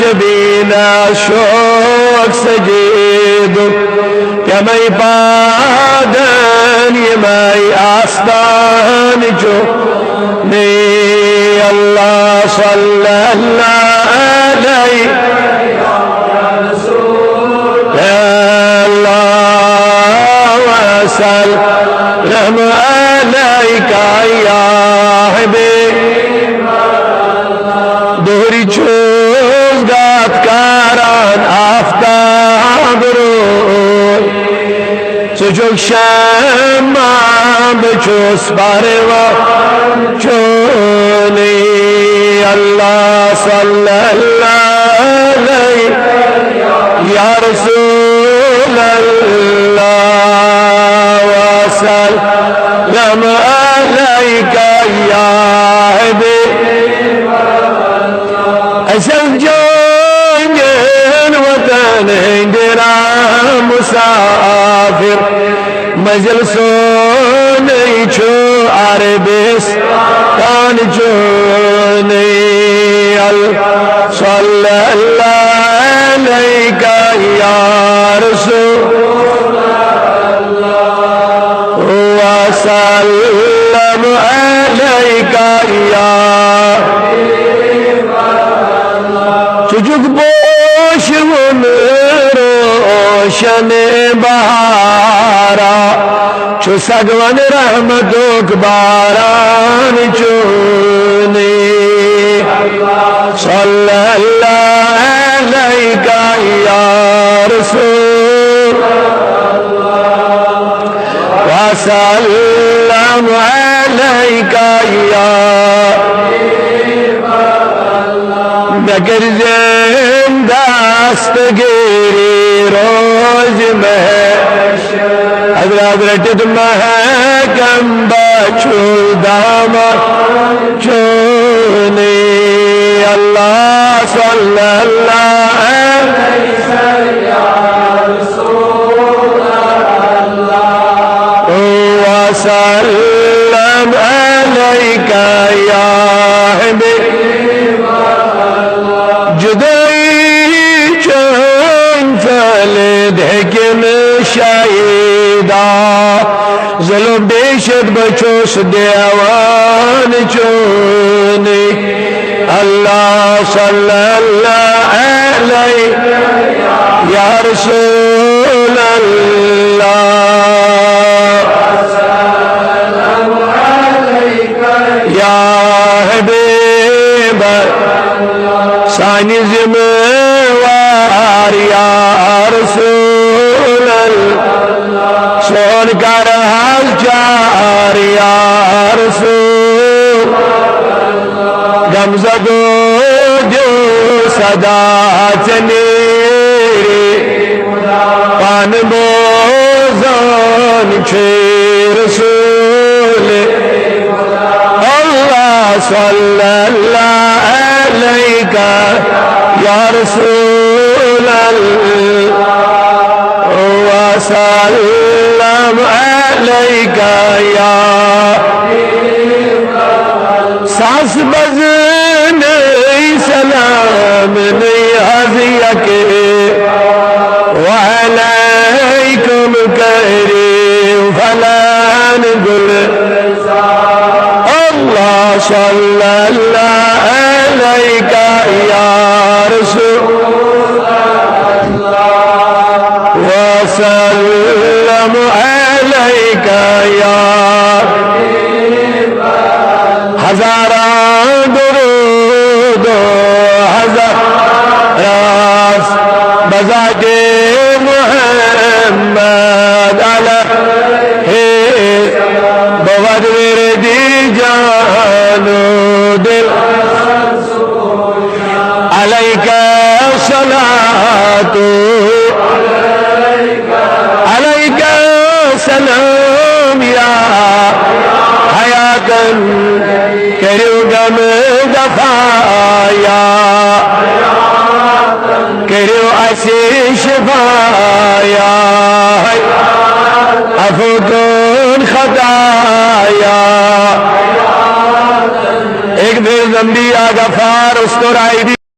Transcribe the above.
जबीना शोक सजीदुक यमई पादन यमई आस्तान जो ने अल्लाह सल्लल्लाहु अलैहि वसल्लम अलैका या हबीब दोहरी चोज गात कारान आफ्ताब रोय सुजुक शम्मा बचोस बारेवा चोने अल्लाह सल्लल्लाहु अलैहि या रसूल अल्लाह वसल्लम अलैका या हबीब असल जोन वतन इंदिरा मुसाफिर मजल सोने छो अरबिस कान जो सल्लल्लाहु अलैका या रसूल वसल्लम अलैका या चुजुक बोश रोशन बहारा चु सगवन रहमतुक बारान चुने सल्लल्लाहु अलैका या रसूल वसल्लम अलैका या मगर दस्तगिरी रोज हजरत महकम बचुल दामा चोने अल्लाह सल्लल्लाहु अलैहि वसल्लम अलैका या हबीब जुदाई चोन फले देकिन शायदा ज़ुल्म बेशक बचोस देवान चोने अल्लाह सल्लल्लाहु अलैहि या रसूल अल्लाह या हबीब सानी ज़िम्मेवार या रसूल सोन कर हाल चार या रसूल गमज़ा दो जो सदा चनेरे पान बोज़ान छे रसूल अल्लाह सल्लल्लाहु अलैका या रसूल वसल्लम अलैका या सांस बज नहीं सलाम नहीं हज़िया के वालैकुम करे फलान गुल अल्लाह सल्लल्लाहु अलैका या रसूल वसल्लम अलैका या हज़ारा दुरूद हज़ार बज़ाते मुहम्मद अलैहि बवद मेरे दी जानो दिल अलैका सलातु अलैका सलाम या हयातन करूगम दफा